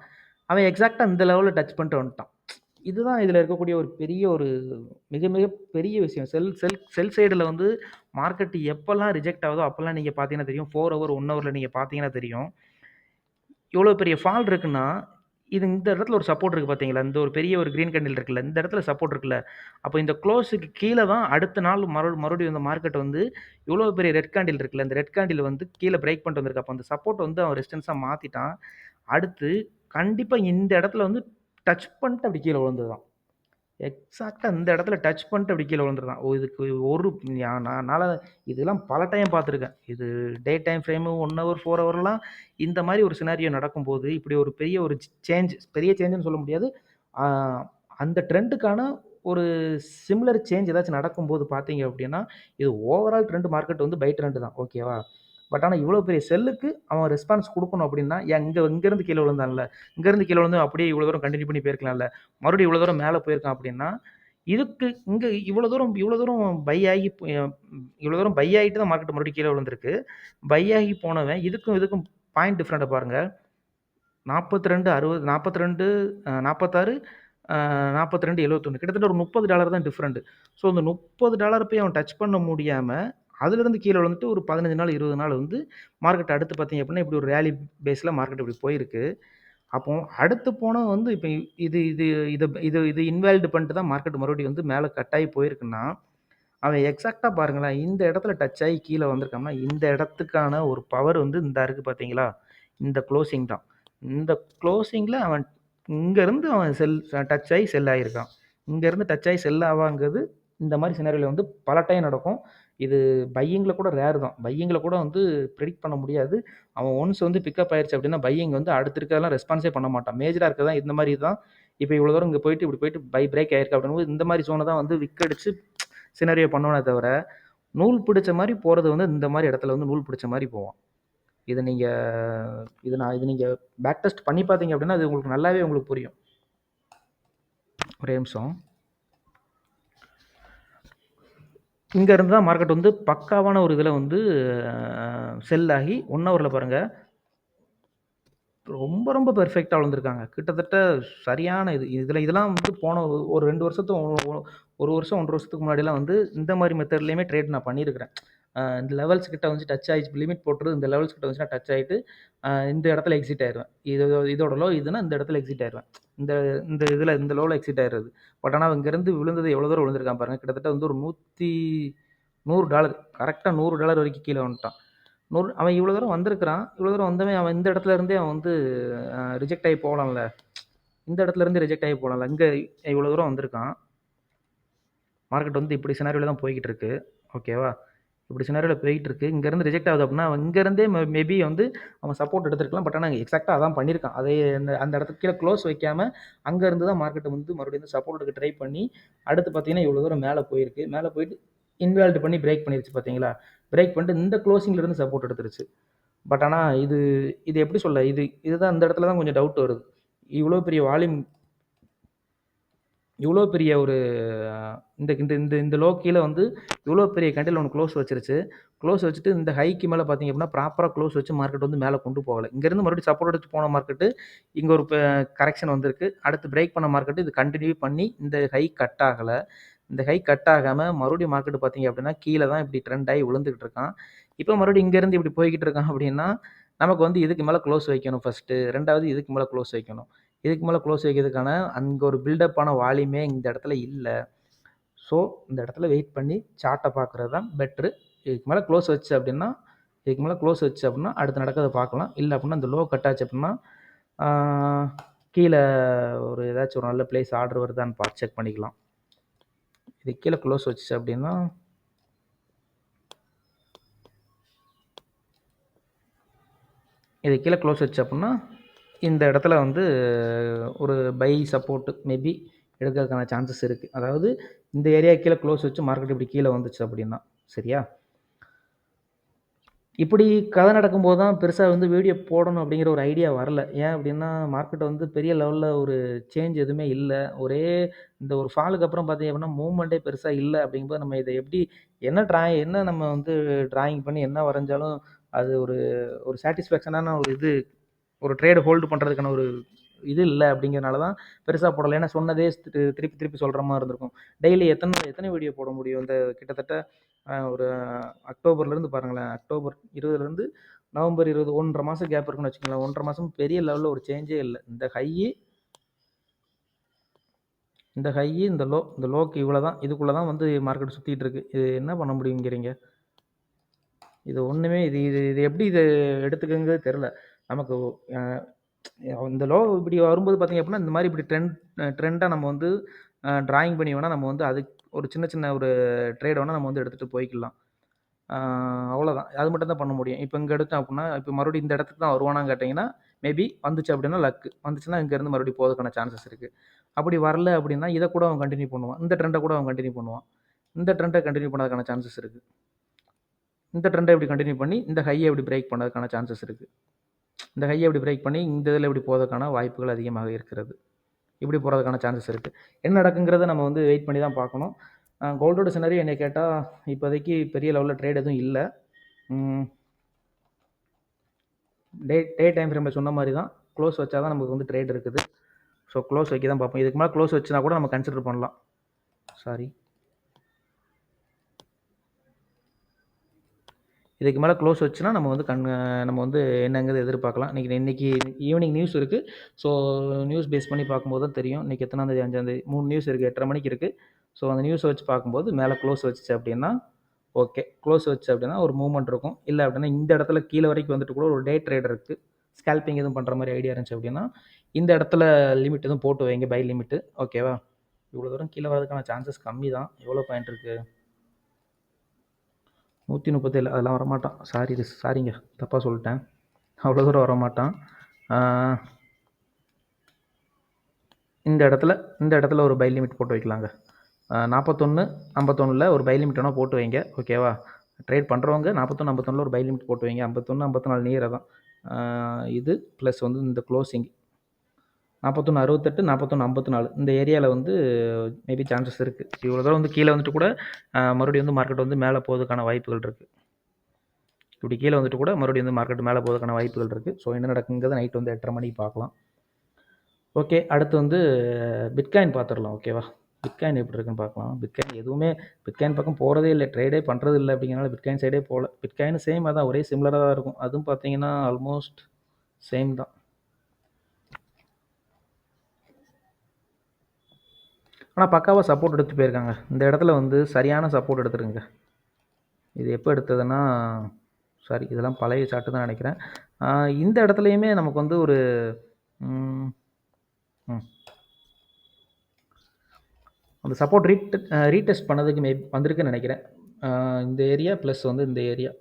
அவன் எக்ஸாக்ட்டா இந்த லெவல்ல டச் பண்ணிட்டு வந்துட்டான். இதுதான் இதில இருக்கக்கூடிய ஒரு பெரிய ஒரு மிக மிக பெரிய விஷயம். செல் செல் செல் சைடுல வந்து மார்க்கெட் எப்பலாம் ரிஜெக்ட் ஆகுதோ, அப்பலாம் நீங்க பார்த்தீங்கன்னா தெரியும். 4 ஹவர், 1 ஹவர்ல நீங்க பார்த்தீங்கன்னா தெரியும். இவ்வளோ பெரிய ஃபால் இருக்குன்னா, இது இந்த இடத்துல ஒரு சப்போர்ட் இருக்கு பார்த்தீங்களா? இந்த ஒரு பெரிய ஒரு கிரீன் கேண்டில் இருக்குல்ல, இந்த இடத்துல சப்போர்ட் இருக்குல்ல. அப்போ இந்த க்ளோஸுக்கு கீழ தான் அடுத்த நாள் மறுபடியும் இந்த மார்க்கெட் வந்து இவ்வளோ பெரிய ரெட் கேண்டில் இருக்குல்ல, இந்த ரெட் கேண்டில் வந்து கீழ பிரேக் பண்ணிட்டு வந்திருக்கு. அப்போ அந்த சப்போர்ட் வந்து அவன் ரெசிஸ்டன்ஸா மாத்திட்டான். அடுத்து கண்டிப்பா இந்த இடத்துல வந்து டச் பண்ணிட்டு அப்படி கீழ விழுந்ததுதான். எக்ஸாக்ட்டா இந்த இடத்துல டச் பண்ணிட்டு அப்படி கீழ விழுந்துருதான். இதுக்கு ஒரு நான்லாம் இதெல்லாம் பல டைம் பார்த்துருக்கேன். இது டே டைம் ஃப்ரேமு 1 ஹவர், 4 ஹவர்லாம் இந்த மாரி ஒரு சினாரியோ நடக்கும்போது, இப்படி ஒரு பெரிய ஒரு பெரிய சேஞ்சுன்னு சொல்ல முடியாது. ஆ அந்த ட்ரெண்டுக்கான ஒரு சிமிலர் சேஞ்ச் ஏதாச்சும் நடக்கும்போது பார்த்தீங்க அப்படின்னா, இது ஓவரால் ட்ரெண்ட் மார்க்கெட் வந்து பை ட்ரெண்ட் தான். ஓகேவா? பட் ஆனா இவ்வளோ பெரிய செல்லுக்கு அவன் ரெஸ்பான்ஸ் குடுக்கணும் அப்படின்னா, ஏன் இங்கேருந்து கீழ விழுந்தான்ல, இங்கேருந்து கீழ விழுந்து அப்படியே இவ்வளோ தூரம் கன்டின்யூ பண்ணி போயிருக்கலாம்ல. மறுபடியும் இவ்வளோ தூரம் மேல போயிருக்கான் அப்படின்னா, இதுக்கு இங்க இவ்வளோ தூரம் இவ்வளோ தூரம் பை ஆயிட்டு தான் மார்க்கெட் மறுபடியும் கீழ விழுந்திருக்கு. பை ஆகி போனவன் இதுக்கும் பாயிண்ட் டிஃபரெண்ட்ட பாருங்க. 42, 60, 42, 46, 42, 71 கிட்டத்தட்ட ஒரு $30 தான் டிஃபரெண்ட். ஸோ இந்த $30 போய் அவன் டச் பண்ண முடியாம, அதிலிருந்து கீழ விழுந்துட்டு ஒரு 15 நாள், 20 நாள் வந்து மார்க்கெட் அடுத்து பார்த்தீங்க அப்படின்னா, இப்படி ஒரு ரேலி பேஸ்ல மார்க்கெட் இப்படி போயிருக்கு. அப்போ அடுத்து போனவன் வந்து இப்ப இது இது இத இது இது இன்வாலிட் பண்ணிட்டு தான் மார்க்கெட் மறுபடியும் வந்து மேல கட் ஆகி போயிருக்குன்னா, அவன் எக்ஸாக்ட்டா பாருங்களேன், இந்த இடத்துல டச் ஆகி கீழ வந்திருக்கான்னா, இந்த இடத்துக்கான ஒரு பவர் வந்து இந்தா இருக்கு பார்த்தீங்களா? இந்த குளோசிங் தான். இந்த குளோசிங்ல அவன் இங்கருந்து அவன் டச் ஆயி செல் ஆயிருக்கான். இங்கருந்து டச் ஆயி செல் ஆவாங்கிறது இந்த மாரி சினாரியோல வந்து பல டைம் நடக்கும். இது பையிங்ல கூட ரேர் தான். பையிங்ல கூட வந்து பிரெடிக்ட் பண்ண முடியாது. அவன் ஒன்ஸ் வந்து பிக்கப் ஆயிருச்சு அப்டின்னா, பையிங் வந்து அடுத்து இருக்கிறதெல்லாம் ரெஸ்பான்ஸே பண்ண மாட்டான். மேஜரா இருக்கிறது இந்த மாரி தான். இப்ப இவ்வளோ தூரம் இங்க போயிட்டு, இப்படி போயிட்டு பிரேக் ஆயிருக்கு அப்டிங்கும்போது, இந்த மாரி ஜோன தான் வந்து விக் அடிச்சு சினாரியோ பண்ணுவானே தவிர, நூல் பிடிச்ச மாரி போறது வந்து இந்த மாரி இடத்துல வந்து நூல் பிடிச்ச மாரி போவான். இத நீங்க இது நீங்க பேக் டெஸ்ட் பண்ணி பார்த்தீங்க அப்டின்னா, அது உங்களுக்கு நல்லாவே உங்களுக்கு புரியும். ஒரே நிமிஷம். இங்க இருந்து தான் மார்க்கெட் வந்து பக்காவான ஒரு இதுல வந்து செல் ஆகி 1 ஹவர்ல பாருங்க, ரொம்ப ரொம்ப பெர்ஃபெக்ட்டா வளர்ந்துருக்காங்க. கிட்டத்தட்ட சரியான இதெல்லாம் வந்து போன ஒரு 2 வருஷத்துக்கு 1 வருஷம், 1 1/2 வருஷத்துக்கு முன்னாடிலாம் வந்து இந்த மாரி மெத்தட்லயுமே ட்ரேட் நான் பண்ணியிருக்கிறேன். இந்த லெவல்ஸ் கிட்ட வந்து டச் ஆயிடுச்சு. லிமிட் போட்டுறது இந்த லெவல்ஸ் கிட்ட வந்துச்சுன்னா டச் ஆயிட்டு, இந்த இடத்துல எக்ஸிட் ஆயிருவேன். இதோட லோ இதுன்னா இந்த இடத்துல எக்ஸிட் ஆயிருவேன். இந்த இந்த இதுல இந்த லோல எக்ஸிட் ஆயிறது. பட் ஆனா இங்கருந்து விழுந்தது எவ்வளோ தூரம் விழுந்திருக்கான் பாருங்க. கிட்டத்தட்ட வந்து ஒரு $100 கரெக்ட்டா $100 வரைக்கும் கீழ வந்துட்டான். அவன் இவ்வளோ தூரம் வந்திருக்கிறான். இவ்வளோ தூரம் வந்தவன் அவன் இந்த இடத்துல இருந்தே அவன் வந்து ரிஜெக்ட் ஆயி போலாம்ல. இந்த இடத்துல இருந்து ரிஜெக்ட் ஆயி போலாம்ல. இங்க இவ்வளோ தூரம் வந்திருக்கான். மார்க்கெட் வந்து இப்படி சினாரியோல தான் போய்க்கிட்டு இருக்கு. ஓகேவா? இப்படி சினாரியோல போயிட்டு இருக்கு. இங்கருந்து ரிஜெக்ட் ஆகுது அப்படின்னா, அவன் இங்கருந்தே மேபி வந்து அவன் சப்போர்ட் எடுத்திருக்கலாம். பட் ஆனா எக்ஸாக்ட்டா அதான் பண்ணியிருக்கான். அதே அந்த இடத்துக்கு கீழ க்ளோஸ் வைக்காம, அங்க இருந்து தான் மார்க்கெட் வந்து மறுபடியும் வந்து சப்போர்ட் எடுக்க ட்ரை பண்ணி, அடுத்து பார்த்தீங்கன்னா, இவ்வளோ தூரம் மேல போயிருக்கு. மேல போயிட்டு இன்வாலிட் பண்ணி பிரேக் பண்ணிருச்சு பார்த்தீங்களா? பிரேக் பண்ணிட்டு இந்த க்ளோசிங்ல இருந்து சப்போர்ட் எடுத்துருச்சு. பட் ஆனா இது இது எப்படி சொல்ல? இதுதான் இந்த இடத்துல தான் கொஞ்சம் டவுட் வருது. இவ்வளோ பெரிய வால்யூம் இவ்வளோ பெரிய ஒரு இந்த இந்த இந்த இந்த லோ கீழ வந்து இவ்வளோ பெரிய கேண்டில் ஒண்ணு க்ளோஸ் வச்சிருச்சு. க்ளோஸ் வச்சுட்டு இந்த ஹைக்கு மேல பார்த்தீங்க அப்படின்னா, ப்ராப்பரா க்ளோஸ் வச்சு மார்க்கெட் வந்து மேல கொண்டு போகல. இங்கருந்து மறுபடியும் சப்போர்ட் எடுத்து போன மார்க்கெட்டு, இங்க ஒரு கரெக்ஷன் வந்திருக்கு. அடுத்து பிரேக் பண்ண மார்க்கெட் இது கன்டின்யூ பண்ணி இந்த ஹை கட் ஆகல. இந்த ஹை கட் ஆகாம மறுபடியும் மார்க்கெட் பார்த்தீங்க அப்படின்னா, கீழ தான் இப்படி ட்ரெண்ட் ஆகி விழுந்துகிட்டு இருக்கான். இப்ப மறுபடியும் இங்கருந்து இப்படி போய்க்கிட்டு இருக்கான் அப்படின்னா, நமக்கு வந்து இதுக்கு மேல க்ளோஸ் வைக்கணும் ஃபர்ஸ்ட்டு. 2வது இதுக்கு மேல க்ளோஸ் வைக்கணும். இதுக்கு மேல க்ளோஸ் வைக்கிறதுக்கான அங்க ஒரு பில்டப் ஆன வால்யூமே இந்த இடத்துல இல்ல. ஸோ, இந்த இடத்துல வெயிட் பண்ணி சார்ட்ட பார்க்குறது தான் பெட்ரு. இதுக்கு மேல க்ளோஸ் வச்சு அப்படின்னா, அடுத்து நடக்கிறத பார்க்கலாம். இல்ல அப்படின்னா, இந்த லோ கட் ஆச்சு அப்படின்னா, ஆ கீழ ஏதாச்சும் ஒரு நல்ல பிளேஸ் ஆர்டர் வருதான்னு பார்த்து செக் பண்ணிக்கலாம். இதுக்கு கீழ க்ளோஸ் வச்சுச்சு அப்படின்னா இதுக்கு கீழ க்ளோஸ் வச்சு அப்படின்னா, இந்த இடத்துல வந்து ஒரு பை சப்போர்ட் மேபி எடுக்கிறதுக்கான சான்சஸ் இருக்குது. அதாவது இந்த ஏரியா கீழே க்ளோஸ் வச்சு மார்க்கெட் இப்படி கீழே வந்துச்சு அப்படின்னா, சரியா? இப்படி கதை நடக்கும்போது தான் பெருசா வந்து வீடியோ போடணும் அப்படிங்கிற ஒரு ஐடியா வரல. ஏன் அப்படின்னா, மார்க்கெட் வந்து பெரிய லெவல்ல ஒரு சேஞ்ச் எதுவுமே இல்ல. ஒரே இந்த ஒரு ஃபாலுக்கு அப்புறம் பார்த்தீங்க அப்படின்னா, மூவ்மெண்ட்டே பெருசா இல்ல அப்படிங்கும்போது, நம்ம இத எப்படி என்ன நம்ம வந்து டிராயிங் பண்ணி என்ன வரைஞ்சாலும், அது ஒரு ஒரு சாட்டிஸ்ஃபேக்ஷனான ஒரு ஒரு ட்ரேட் ஹோல்டு பண்ணுறதுக்கான ஒரு இது இல்லை அப்படிங்கிறனால தான் பெருசாக போடலை. ஏன்னா சொன்னதே திருப்பி திருப்பி சொல்கிற மாதிரி இருந்திருக்கும். டெய்லி எத்தனை எத்தனை வீடியோ போட முடியும்? இந்த கிட்டத்தட்ட ஒரு அக்டோபர்லேருந்து பாருங்களேன், அக்டோபர் 20லேருந்து நவம்பர் 20 1.5 மாதம் கேப் இருக்குன்னு வச்சுக்கோங்களேன். 1.5 மாதம் பெரிய லெவலில் ஒரு சேஞ்சே இல்லை. இந்த ஹை இந்த லோக்கு இவ்வளோ தான், இதுக்குள்ளே தான் வந்து மார்க்கெட் சுற்றிட்டு இருக்கு. இது என்ன பண்ண முடியுங்கிறீங்க? இது ஒன்றுமே இது இது இது எப்படி இதை எடுத்துக்கங்கிறது தெரில. நமக்கு இந்த லோ இப்படி வரும்போது பார்த்தீங்க அப்படின்னா, இந்த மாதிரி இப்படி ட்ரெண்டாக நம்ம வந்து டிராயிங் பண்ணி வேணால் நம்ம வந்து அதுக்கு ஒரு சின்ன சின்ன ஒரு ட்ரேட் வேணால் நம்ம வந்து எடுத்துகிட்டு போய்க்கலாம். அவ்வளோதான். அது மட்டும் தான் பண்ண முடியும். இப்போ இங்கே எடுத்தோம் அப்படின்னா, இப்போ மறுபடியும் இந்த இடத்துக்கு தான் வருவானான்னு கேட்டிங்கன்னா, மேபி வந்துச்சு அப்படின்னா லக்கு. வந்துச்சுன்னா இங்கேருந்து மறுபடியும் போகிறதுக்கான சான்சஸ் இருக்குது. அப்படி வரல அப்படின்னா, இதை கூட அவன் கண்டினியூ பண்ணுவான். இந்த ட்ரெண்டை கூட அவன் கண்டினியூ பண்ணுவான். இந்த ட்ரெண்டை கண்டினியூ பண்ணதுக்கான சான்சஸ் இருக்குது. இந்த ட்ரெண்டை இப்படி கண்டினியூ பண்ணி இந்த ஹையை இப்படி பிரேக் பண்ணதுக்கான சான்சஸ் இருக்குது. இந்த ஹையை இப்படி பிரேக் பண்ணி இந்த இதில் இப்படி போவதற்கான வாய்ப்புகள் அதிகமாக இருக்கிறது. இப்படி போகிறதுக்கான சான்சஸ் இருக்குது. என்ன நடக்குங்கிறத நம்ம வந்து வெயிட் பண்ணி தான் பார்க்கணும். கோல்டோட சினரியோ என்னை கேட்டால் இப்போதைக்கு பெரிய லெவலில் ட்ரேட் எதுவும் இல்லை. டே டைம் ஃப்ரேமில் சொன்ன மாதிரி தான் க்ளோஸ் வச்சா தான் நமக்கு வந்து ட்ரேட் இருக்குது. ஸோ க்ளோஸ் வைக்க தான் பார்ப்போம். இதுக்கு மேலே க்ளோஸ் வச்சுனா கூட நம்ம கன்சிடர் பண்ணலாம். இதுக்கு மேலே க்ளோஸ் வச்சுனா நம்ம வந்து நம்ம வந்து என்னங்கிறது எதிர்பார்க்கலாம். இன்றைக்கி ஈவினிங் நியூஸ் இருக்குது. ஸோ நியூஸ் பேஸ் பண்ணி பார்க்கும்போது தான் தெரியும். இன்றைக்கி எத்தனாந்தேதி 5ஆந்தேதி 3 நியூஸ் இருக்குது. 8:30 மணிக்கு இருக்குது. ஸோ அந்த நியூஸை வச்சு பார்க்கும்போது மேலே க்ளோஸ் வச்சுச்சு அப்படின்னா ஓகே. க்ளோஸ் வச்சு அப்படின்னா ஒரு மூவ்மெண்ட் இருக்கும். இல்லை அப்படின்னா இந்த இடத்துல கீழே வரைக்கும் வந்துட்டு கூட ஒரு டே ட்ரேடர் இருக்குது. ஸ்கேல்பிங் எதுவும் பண்ணுற மாதிரி ஐடியா இருந்துச்சு அப்படின்னா இந்த இடத்துல லிமிட் எதுவும் போட்டு வைங்க, பை லிமிட்டு. ஓகேவா? இவ்வளோ தூரம் கீழே வரதுக்கான சான்சஸ் கம்மி தான். எவ்வளோ பாயிண்ட் இருக்குது? 137. அதெல்லாம் வரமாட்டான். சாரிங்க, தப்பாக சொல்லிட்டேன். அவ்வளோ தூரம் வரமாட்டான். இந்த இடத்துல ஒரு பை லிமிட் போட்டு வைக்கலாங்க. 41-51 ஒரு பை லிமிட் வேணால் போட்டு வைங்க. ஓகேவா? ட்ரேட் பண்ணுறவங்க 41-51 ஒரு பை லிமிட் போட்டு வைங்க. 51-54 நியராக தான். இது ப்ளஸ் வந்து இந்த க்ளோசிங் 41-68, 41-54 இந்த ஏரியாவில் வந்து மேபி சான்சஸ் இருக்குது. இவ்வளோ தூரம் வந்து கீழே வந்துட்டு கூட மறுபடியும் வந்து மார்க்கெட் வந்து மேலே போகிறதுக்கான வாய்ப்புகள் இருக்குது. இப்படி கீழே வந்துட்டு கூட மறுபடியும் வந்து மார்க்கெட் மேலே போகிறதுக்கான வாய்ப்புகள் இருக்குது. ஸோ என்ன நடக்குங்கிறத நைட் வந்து 8:30 மணிக்கு பார்க்கலாம். ஓகே, அடுத்து வந்து பிட்காயின் பார்த்துடலாம். ஓகேவா? பிட்காயின் எப்படி இருக்குன்னு பார்க்கலாம். பிட்காயின் பக்கம் போகிறதே இல்லை, ட்ரேடே பண்ணுறது இல்லை. அப்படிங்கிறனால பிட்காயின் சைடே போகல. பிட்காயின் சேம் தான், ஒரே சிமிலராக தான் இருக்கும். அதுவும் பார்த்தீங்கன்னா ஆல்மோஸ்ட் சேம் தான். ஆனால் பக்காவாக சப்போர்ட் எடுத்து போயிருக்காங்க. இந்த இடத்துல வந்து சரியான சப்போர்ட் எடுத்துருங்க. இது எப்போ எடுத்ததுன்னா இதெல்லாம் பழைய சார்ட்டு தான் நினைக்கிறேன். இந்த இடத்துலையுமே நமக்கு வந்து ஒரு அந்த சப்போர்ட் ரீடெஸ்ட் பண்ணதுக்கு வந்திருக்குன்னு நினைக்கிறேன். இந்த ஏரியா ப்ளஸ் வந்து இந்த ஏரியா.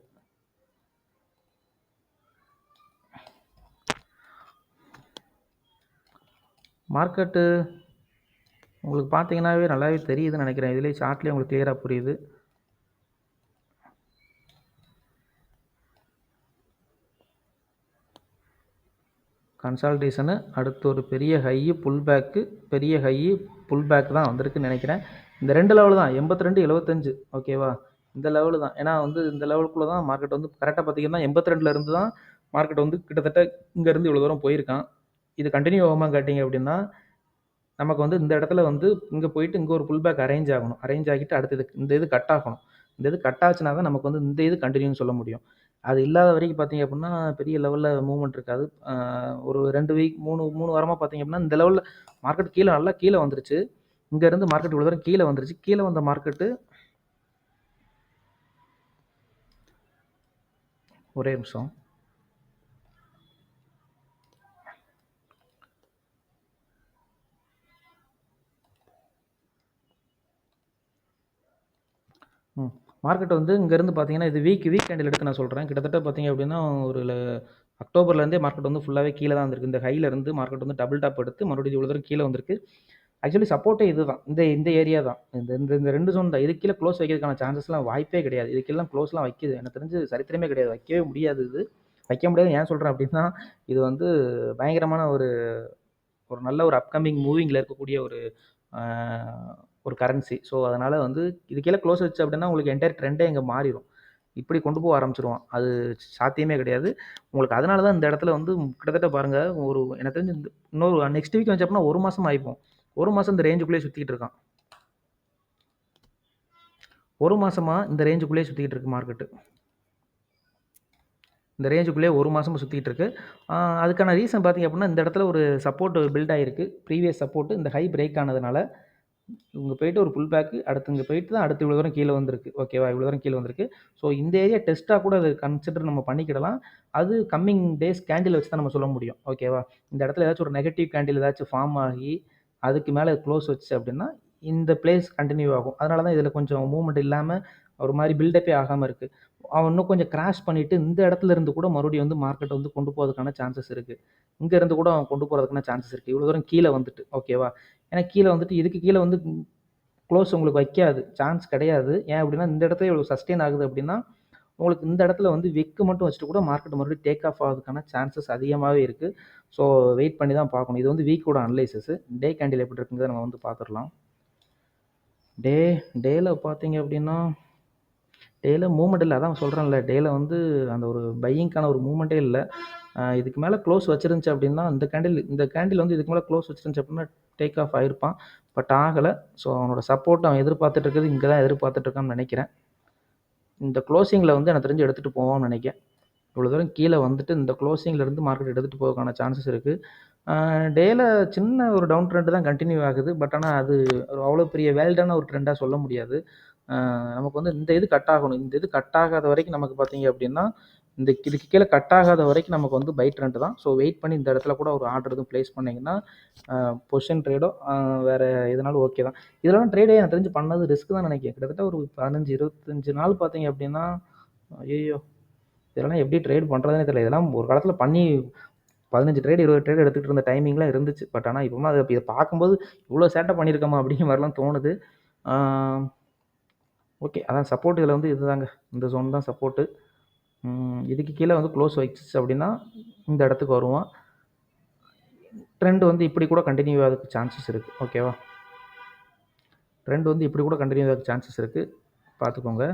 மார்க்கெட்டு உங்களுக்கு பார்த்தீங்கன்னாவே நல்லாவே தெரியுதுன்னு நினைக்கிறேன். இதுலேயே சார்ட்லேயே உங்களுக்கு கிளியராக புரியுது. கன்சால்டேஷனு, அடுத்து ஒரு பெரிய ஹையு புல் பேக் தான் வந்திருக்குன்னு நினைக்கிறேன். இந்த 2 லெவல் தான் 82-75. ஓகேவா? இந்த லெவலு தான். ஏன்னா வந்து இந்த லெவலுக்குள்ளே தான் மார்க்கெட் வந்து கரெக்டாக பார்த்தீங்கன்னா 82லேருந்து தான் மார்க்கெட் வந்து கிட்டத்தட்ட இங்கேருந்து இவ்வளோ தூரம் போயிருக்கான். இது கண்டினியூ ஆகாமல் கேட்டிங்க அப்படின்னா நமக்கு வந்து இந்த இடத்துல வந்து இங்கே போயிட்டு இங்கே ஒரு புல் பேக் அரேஞ்ச் ஆகணும். அரேஞ்ச் ஆகிட்டு அடுத்தது இந்த இது கட் ஆகணும். இந்த இது கட் ஆச்சுனா தான் நமக்கு வந்து இந்த இது கண்டினியூன்னு சொல்ல முடியும். அது இல்லாத வரைக்கும் பார்த்தீங்க அப்படின்னா பெரிய லெவலில் மூவ்மெண்ட் இருக்காது. ஒரு 2 வீக் 3 வாரமாக பார்த்தீங்க அப்படின்னா இந்த லெவலில் மார்க்கெட் நல்லா கீழே வந்துருச்சு. இங்கேருந்து மார்க்கெட் இவ்வளோ தூரம் கீழே வந்துருச்சு. கீழே வந்த மார்க்கெட்டு ஒரே நிமிஷம். மார்க்கெட் வந்து இங்கேருந்து பார்த்தீங்கன்னா இது வீக் கேண்டில் எடுத்து நான் சொல்கிறேன். கிட்டத்தட்ட பார்த்தீங்க அப்படின்னா ஒரு அக்டோபர்லேருந்தே மார்க்கெட் வந்து ஃபுல்லாகவே கீழே தான் வந்திருக்கு. இந்த ஹைல இருந்து மார்க்கெட் வந்து டபுள் டாப் எடுத்து மறுபடியும் இவ்வளோ தூரம் கீழே வந்திருக்கு. ஆக்சுவலி சப்போர்ட்டே இதுதான். இந்த ஏரியா தான். இந்த இந்த இந்த 2 ஜோன் தான். இதுக்கு கீழ க்ளோஸ் வைக்கிறதுக்கான சான்சஸ்லாம் வாய்ப்பே கிடையாது. இதுக்கெல்லாம் க்ளோஸ்லாம் வைக்குது. எனக்கு தெரிஞ்சு சரித்திரமே கிடையாது. வைக்கவே முடியாது இது. வைக்க முடியாதுன்னு ஏன் சொல்றேன் அப்டின்னா, இது வந்து பயங்கரமான ஒரு ஒரு நல்ல ஒரு அப்கமிங் மூவிங்ல இருக்கக்கூடிய ஒரு அ ஒரு கரன்சி. ஸோ, அதனால வந்து இது கீழ க்ளோஸ் வச்சு அப்டின்னா, உங்களுக்கு என்டையர் ட்ரெண்டே இங்க மாறிரும். இப்படி கொண்டு போக ஆரம்பிச்சுருவான். அது சாத்தியமே கிடையாது. உங்களுக்கு அதனால தான் இந்த இடத்துல வந்து கிட்டத்தட்ட பாருங்க, ஒரு எனக்கு தெரிஞ்சு இன்னொரு நெக்ஸ்ட் வீக் வந்துச்சு அப்டின்னா 1 மாசம் ஆயிப்போம். 1 மாசம் இந்த ரேஞ்சுக்குள்ளேயே சுத்திட்டு இருக்கான். 1 மாசமா இந்த ரேஞ்சுக்குள்ளேயே சுத்திட்டு இருக்கு மார்க்கெட்டு. இந்த ரேஞ்சுக்குள்ளேயே 1 மாசமா சுத்திட்டு இருக்கு. அதுக்கான ரீசன் பார்த்தீங்க அப்டின்னா, இந்த இடத்துல ஒரு சப்போர்ட் பில்ட் ஆயிருக்கு. ப்ரீவியஸ் சப்போர்ட் இந்த ஹை பிரேக் ஆனதுனால, இங்க போயிட்டு ஒரு புல் பேக் அடுத்து இங்க போயிட்டு தான் அடுத்து இவ்வளோ தூரம் கீழ வந்திருக்கு. ஓகேவா? இவ்வளோ தூரம் கீழ வந்திருக்கு. ஸோ, இந்த ஏரியா டெஸ்ட்டா கூட அது கன்சிடர் நம்ம பண்ணிக்கிடலாம். அது கம்மிங் டேஸ் கேண்டில் வச்சு தான் நம்ம சொல்ல முடியும். ஓகேவா? இந்த இடத்துல ஏதாச்சும் ஒரு நெகட்டிவ் கேண்டில் ஏதாச்சும் ஃபார்ம் ஆகி, அதுக்கு மேல க்ளோஸ் வச்சுச்சு அப்டின்னா, இந்த பிளேஸ் கன்டின்யூ ஆகும். அதனால தான் இதில கொஞ்சம் மூவ்மெண்ட் இல்லாம ஒரு மாரி பில்டப்பே ஆகாம இருக்கு. அவன் இன்னும் கொஞ்சம் கிராஷ் பண்ணிட்டு இந்த இடத்துல இருந்து கூட மறுபடியும் வந்து மார்க்கெட் வந்து கொண்டு போறதுக்கான சான்சஸ் இருக்கு. இங்க இருந்து கூட அவன் கொண்டு போறதுக்கான சான்சஸ் இருக்கு. இவ்வளோ தூரம் கீழ வந்துட்டு. ஓகேவா? ஏன்னா கீழ வந்துட்டு இதுக்கு கீழ வந்து க்ளோஸ் உங்களுக்கு வைக்காது. சான்ஸ் கிடையாது. ஏன் அப்டின்னா, இந்த இடத்துல இவ்வளோ சஸ்டெயின் ஆகுது அப்டின்னா, உங்களுக்கு இந்த இடத்துல வந்து விக் மட்டும் வச்சுட்டு கூட மார்க்கெட் மறுபடியும் டேக் ஆஃப் ஆகுறதுக்கான சான்சஸ் அதிகமாவே இருக்கு. ஸோ, வெயிட் பண்ணி தான் பார்க்கணும். இது வந்து வீக்கோட அனலைசிஸ். டே கேண்டில் எப்படி இருக்குங்கிறத நம்ம வந்து பார்த்துரலாம். டே டேல பார்த்தீங்க அப்டின்னா, டேல மூவ்மெண்ட் இல்ல. அதான் சொல்றேன்ல. டேல வந்து அந்த ஒரு பையிங்க்கான ஒரு மூவ்மெண்ட்டே இல்ல. இதுக்கு மேல க்ளோஸ் வச்சிருந்துச்சு அப்டின்னா, இந்த கேண்டில் வந்து இதுக்கு மேல க்ளோஸ் வச்சிருந்துச்சு அப்டின்னா, டேக் ஆஃப் ஆயிருப்பான். பட் ஆகல. ஸோ, அவனோட சப்போர்ட் அவன் எதிர்பார்த்துட்டு இருக்கிறது இங்க தான் எதிர்பார்த்துட்டு இருக்கான்னு நெனைக்கிறேன். இந்த குளோசிங்ல வந்து எனக்கு தெரிஞ்சு எடுத்துட்டு போவான்னு நெனைக்கிறேன். இவ்வளோ தூரம் கீழ வந்துட்டு இந்த குளோசிங்ல இருந்து மார்க்கெட் எடுத்துட்டு போறதுக்கான சான்சஸ் இருக்கு. டேல சின்ன ஒரு டவுன் ட்ரெண்ட் தான் கன்டின்யூ ஆகுது. பட் ஆனா அது அவ்வளோ பெரிய வேலிடான ஒரு ட்ரெண்டா சொல்ல முடியாது. அ நமக்கு வந்து இந்த இது கட் ஆகணும். இந்த இது கட் ஆகாத வரைக்கும் நமக்கு பார்த்தீங்க அப்டின்னா, இதுக்கு கீழ கட் ஆகாத வரைக்கும் நமக்கு வந்து பை ட்ரெண்ட் தான். ஸோ வெயிட் பண்ணி இந்த இடத்துல கூட ஒரு ஆர்டர் எதுவும் பிளேஸ் பண்ணீங்கன்னா, பொசிஷன் ட்ரேடோ வேற எதுனாலும் ஓகே தான். இதெல்லாம் ட்ரேடே எனக்கு தெரிஞ்சு பண்ணது ரிஸ்க் தான் நெனைக்கிறேன். கிட்டத்தட்ட ஒரு 15, 25 நாள் பார்த்தீங்க அப்டின்னா, ஐய்யய்யோ! இதெல்லாம் எப்படி ட்ரேட் பண்ணுறதுன்னே தெரியல. இதெல்லாம் ஒரு காலத்தில பண்ணி 15 ட்ரேட், 20 ட்ரேட் எடுத்துக்கிட்டு இருந்த டைமிங்லாம் இருந்துச்சு. பட் ஆனா இப்போலாம் இத பார்க்கும்போது இவ்வளோ சேட்ட பண்ணியிருக்கோமா அப்படிங்கிற மாரிலாம் தோணுது. ஆ ஓகே. அதான் சப்போர்ட் இதில வந்து இதுதாங்க. இந்த ஜோன் தான் சப்போர்ட்டு. இதுக்கு கீழ வந்து க்ளோஸ் வச்சுச்சு அப்படின்னா, இந்த இடத்துக்கு வருவான். ட்ரெண்ட் வந்து இப்படி கூட கன்டின்யூ ஆகுறதுக்கு சான்சஸ் இருக்கு. ஓகேவா? ட்ரெண்ட் வந்து இப்படி கூட கன்டின்யூ ஆகுறதுக்கு சான்சஸ் இருக்கு. பார்த்துக்கோங்க.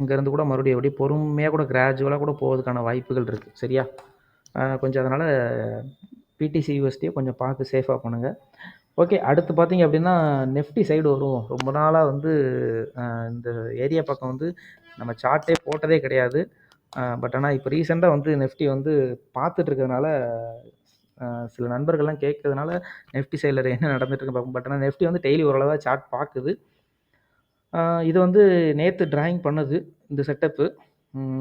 இங்கேருந்து கூட மறுபடியும் அப்படியே பொறுமையா கூட கிராஜுவலா கூட போவதுக்கான வாய்ப்புகள் இருக்கு. சரியா? கொஞ்சம் அதனால பிடிசி யூஎஸ்டிய கொஞ்சம் பார்த்து சேஃபா பண்ணுங்க. ஓகே. அடுத்து பார்த்தீங்க அப்படின்னா, நிஃப்டி சைடு வருவோம். ரொம்ப நாளா வந்து இந்த ஏரியா பக்கம் வந்து நம்ம சார்ட்டே போட்டதே கிடையாது. பட் ஆனா இப்ப ரீசென்ட்டா வந்து நிஃப்டி வந்து பார்த்துட்டு இருக்கிறதுனால, சில நண்பர்கள்லாம் கேட்கறதுனால நிஃப்டி சைட்ல என்ன நடந்துட்டு இருக்கு பார்ப்போம். பட் ஆனா நிஃப்டி வந்து டெய்லி ஓரளவா சார்ட் பார்க்குது. இது வந்து நேத்து டிராயிங் பண்ணது. இந்த செட்டப்பு.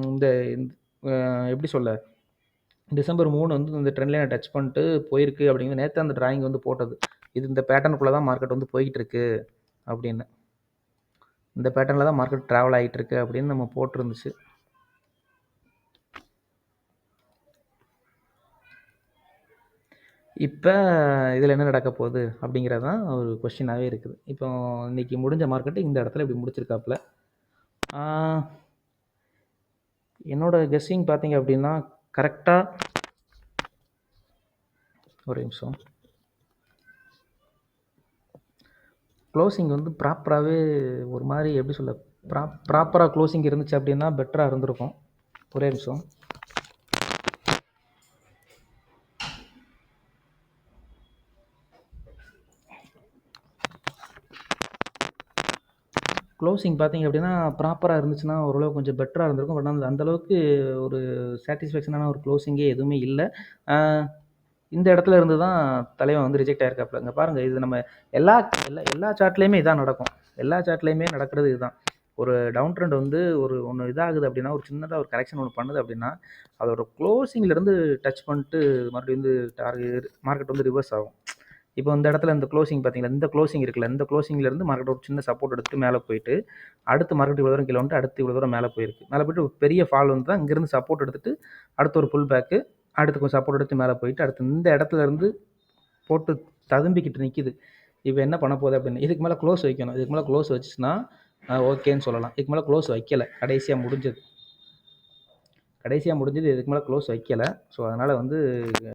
இந்த அ எப்படி சொல்ல? டிசம்பர் 3 வந்து இந்த ட்ரெண்ட் லைன டச் பண்ணிட்டு போயிருக்கு அப்படிங்கிறது நேத்து அந்த டிராயிங் வந்து போட்டது. இது இந்த பேட்டர்னுக்குள்ள தான் மார்க்கெட் வந்து போய்க்கிட்டு இருக்கு அப்படின்னு. இந்த பேட்டர்ன்ல தான் மார்க்கெட் டிராவல் ஆயிட்டு இருக்கு அப்படின்னு நம்ம போட்டிருந்துச்சு. இப்ப இதில என்ன நடக்க போகுது அப்படிங்கிறது தான் ஒரு கொஸ்டினாவே இருக்குது. இப்போ இன்னைக்கு முடிஞ்ச மார்க்கெட் இந்த இடத்துல இப்படி முடிச்சிருக்காப்ல. ஆ என்னோட கெஸ்ஸிங் பார்த்தீங்க அப்படின்னா, கரெக்ட்டா ஒரே நிமிஷம். க்ளோசிங் வந்து ப்ராப்பராவே ஒரு மாரி எப்படி சொல்ல? ப்ராப்பரா க்ளோசிங் இருந்துச்சு அப்படின்னா பெட்டரா இருந்திருக்கும். ஒரே நிமிஷம். க்ளோசிங் பார்த்தீங்க அப்படின்னா, ப்ராப்பரா இருந்துச்சுன்னா ஓரளவு கொஞ்சம் பெட்டரா இருந்திருக்கும். பட் அந்த அளவுக்கு ஒரு சாட்டிஸ்ஃபேக்ஷனான ஒரு க்ளோசிங்கே எதுவுமே இல்ல. ஆ இந்த இடத்துல இருந்து தான் தலைவன் வந்து ரிஜெக்ட் ஆயிருக்காப்ல. இங்க பாருங்க இது நம்ம எல்லா எல்லா எல்லா சார்ட்லயுமே இதான் நடக்கும். எல்லா சார்ட்லயுமே நடக்கிறது இதுதான். ஒரு டவுன் ட்ரெண்ட் வந்து ஒண்ணு இதாகுது அப்படின்னா, ஒரு சின்னதா ஒரு கரெக்ஷன் ஒண்ணு பண்ணுது அப்படின்னா, அதோட க்ளோசிங்ல இருந்து டச் பண்ணிட்டு மறுபடியும் வந்து மார்க்கெட் வந்து ரிவர்ஸ் ஆகும். இப்போ இந்த இடத்துல இந்த க்ளோசிங் பார்த்தீங்களா, இந்த க்ளோசிங் இருக்குல்ல, இந்த க்ளோசிங்லேருந்து மார்க்கெட் ஒரு சின்ன சப்போர்ட் எடுத்துட்டு மேலே போயிட்டு, அடுத்து மார்க்கெட் இவ்வளோ தூரம் கீழே வந்துட்டு அடுத்து இவ்வளோ தூரம் மேலே போயிருக்கு. மேலே போயிட்டு ஒரு பெரிய ஃபால் வந்து தான் இங்கேருந்து சப்போர்ட் எடுத்துட்டு அடுத்து ஒரு புல் பேக்கு, அடுத்து கொஞ்சம் சப்போர்ட் எடுத்து மேலே போயிட்டு அடுத்து இந்த இடத்துல இருந்து போட்டு ததும்பிக்கிட்டு நிற்கிது. இப்போ என்ன பண்ண போகுது அப்படின்னு, இதுக்கு மேலே க்ளோஸ் வைக்கணும். இதுக்கு மேலே க்ளோஸ் வச்சுச்சுன்னா ஓகேன்னு சொல்லலாம். இதுக்கு மேலே க்ளோஸ் வைக்கல, கடைசியாக முடிஞ்சது. இதுக்கு மேலே க்ளோஸ் வைக்கல. ஸோ அதனால் வந்து